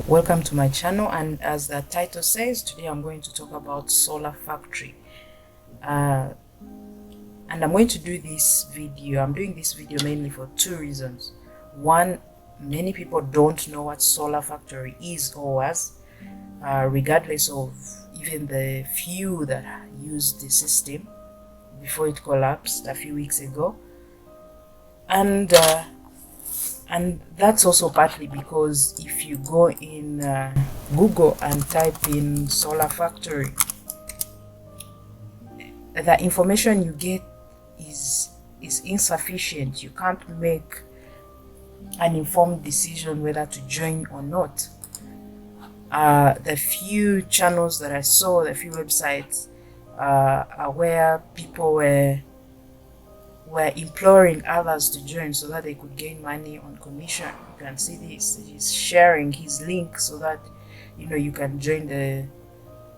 Welcome to my channel, and as the title says, today I'm going to talk about solar factory. And I'm going to do this video. I'm doing this video mainly for two reasons. One, many people don't know what solar factory is or was, regardless of even the few that used the system before it collapsed a few weeks ago. And that's also partly because if you go in Google and type in solar factory, the information you get is insufficient. You can't make an informed decision whether to join or not. The few channels that I saw, the few websites are where people were imploring others to join so that they could gain money on commission. You can see this. He's sharing his link so that you can join the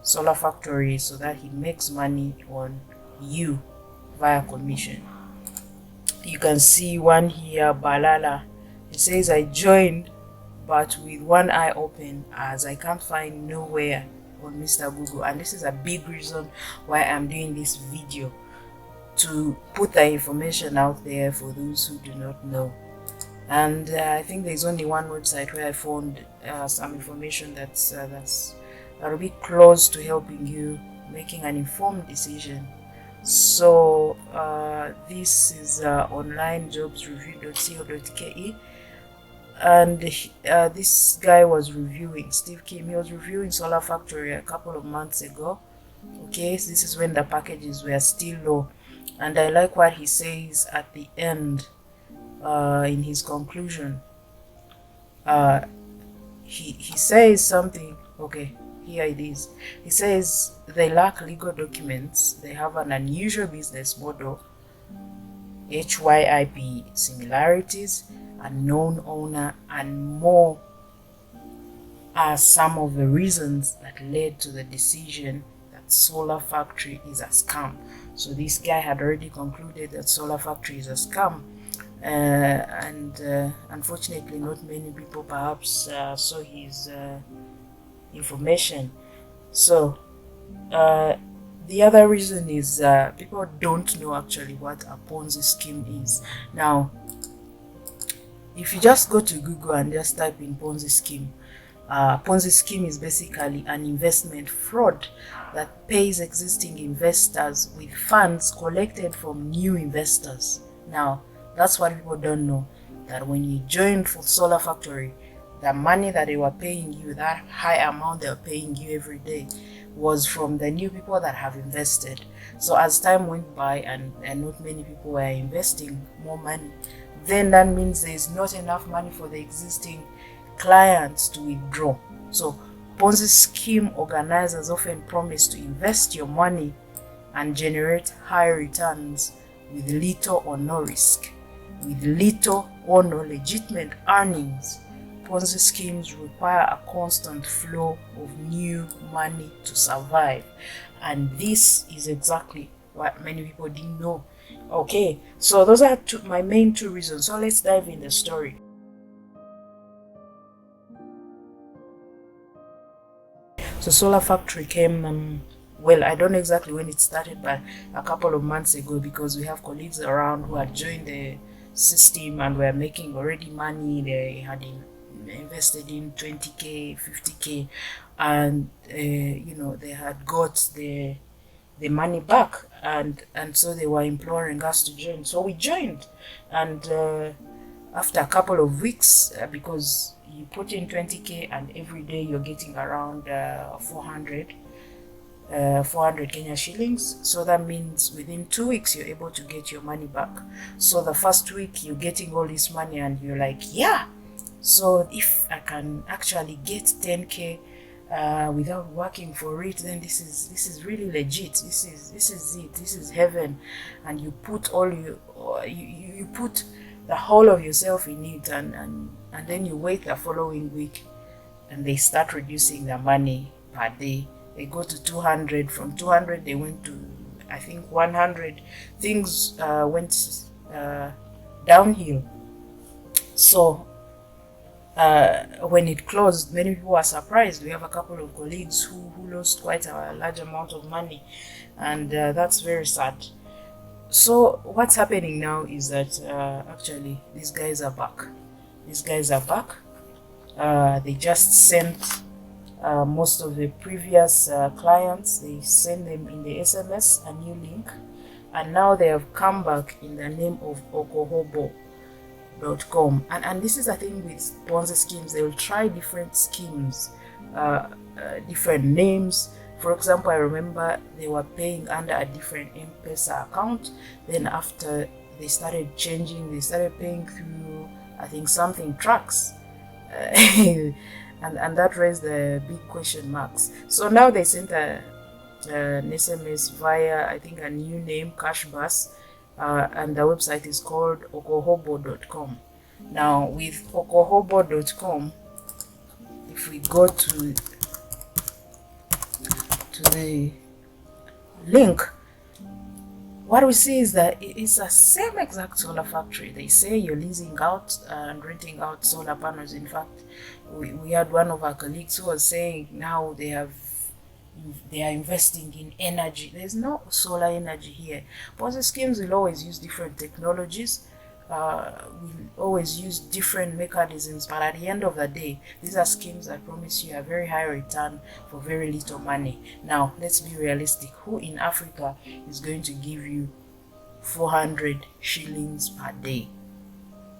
solar factory so that he makes money on you via commission. You can see one here, Balala. He says, I joined but with one eye open as I can't find nowhere on Mr. Google. And this is a big reason why I'm doing this video, to put the information out there for those who do not know. And I think there's only one website where I found some information that'll be close to helping you making an informed decision. So this is onlinejobsreview.co.ke, and this guy was reviewing, Steve Kim, he was reviewing Solar Factory a couple of months ago. Okay, so this is when the packages were still low. And I like what he says at the end in his conclusion. He says something. Okay, here it is. He says they lack legal documents, they have an unusual business model, HYIP similarities, unknown owner, and more are some of the reasons that led to the decision that Solar Factory is a scam. So this guy had already concluded that Solar Factory is a scam, and unfortunately not many people perhaps saw his information. So the other reason is people don't know actually what a Ponzi scheme is. Now, if you just go to Google and just type in Ponzi scheme, Ponzi scheme is basically an investment fraud that pays existing investors with funds collected from new investors. Now, that's what people don't know, that when you joined for Solar Factory, the money that they were paying you, that high amount they're paying you every day, was from the new people that have invested. So as time went by and not many people were investing more money, then that means there's not enough money for the existing clients to withdraw. So Ponzi scheme organizers often promise to invest your money and generate high returns with little or no risk, with little or no legitimate earnings. Ponzi schemes require a constant flow of new money to survive, and this is exactly what many people didn't know. Okay, so those are my main two reasons. So let's dive in the story. So Solar Factory came, well, I don't know exactly when it started, but a couple of months ago, because we have colleagues around who had joined the system and were making already money. They had invested in 20k, 50k, and they had got the money back, and so they were imploring us to join. So we joined, and after a couple of weeks, because you put in 20k and every day you're getting around 400 Kenya shillings. So that means within 2 weeks you're able to get your money back. So the first week you're getting all this money and you're like, yeah, so if I can actually get 10k without working for it, then this is really legit. This is it. This is heaven. And you put all you put the whole of yourself in it, and then you wait the following week and they start reducing the money per day. They go to 200. From 200 they went to, I think, 100. Things went downhill. So when it closed, many people were surprised. We have a couple of colleagues who lost quite a large amount of money, and that's very sad. So what's happening now is that actually these guys are back. These guys are back. They just sent most of the previous clients, they send them in the SMS a new link, and now they have come back in the name of okohobo.com. And this is the thing with Ponzi schemes, they will try different schemes, different names. For example, I remember they were paying under a different M-Pesa account. Then after they started changing, they started paying through, I think, something trucks. And that raised the big question marks. So now they sent an SMS via, I think, a new name, Cash Bus, and the website is called okohobo.com. Now with okohobo.com, if we go to the link, what we see is that it's the same exact solar factory. They say you're leasing out and renting out solar panels. In fact, we had one of our colleagues who was saying now they are investing in energy. There's no solar energy here. Ponzi schemes will always use different technologies. We'll always use different mechanisms, but at the end of the day, these are schemes that promise you a very high return for very little money. Now, let's be realistic. Who in Africa is going to give you 400 shillings per day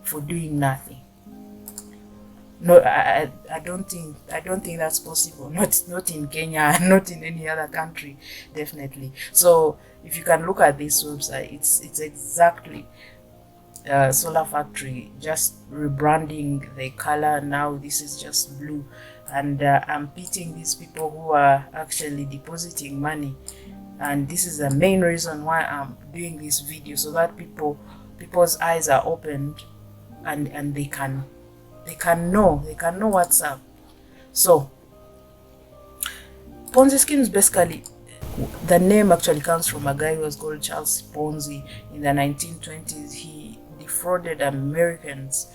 for doing nothing? No, I don't think that's possible. Not in Kenya, not in any other country, definitely. So if you can look at this website, it's exactly solar factory, just rebranding the color. Now this is just blue, and I'm pitying these people who are actually depositing money, and this is the main reason why I'm doing this video, so that people's eyes are opened and they can know what's up. So Ponzi schemes, basically the name actually comes from a guy who was called Charles Ponzi. In the 1920s, he defrauded Americans.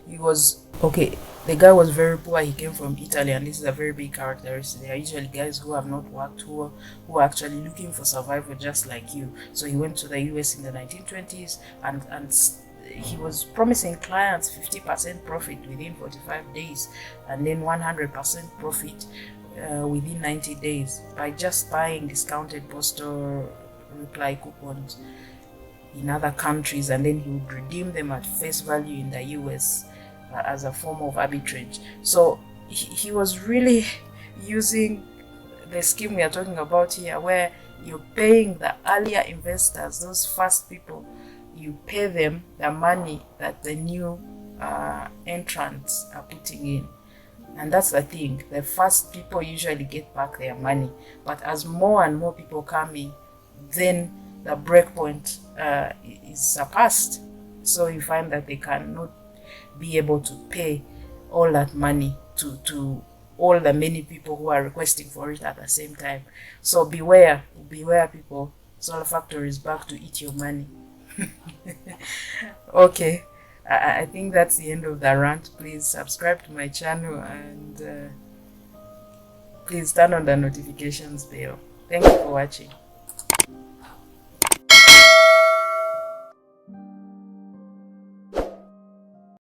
He was okay. The guy was very poor. He came from Italy, and this is a very big characteristic. They are usually guys who have not worked, who are actually looking for survival, just like you. So he went to the US in the 1920s, and he was promising clients 50% profit within 45 days, and then 100% profit within 90 days by just buying discounted postal reply coupons in other countries, and then he would redeem them at face value in the US as a form of arbitrage. So he was really using the scheme we are talking about here, where you're paying the earlier investors, those first people, you pay them the money that the new entrants are putting in. And that's the thing, the first people usually get back their money, but as more and more people come in, then the breakpoint is surpassed. So you find that they cannot be able to pay all that money to all the many people who are requesting for it at the same time. So beware people, Solar Factory is back to eat your money. Okay, I think that's the end of the rant. Please subscribe to my channel, and please turn on the notifications bell. Thank you for watching.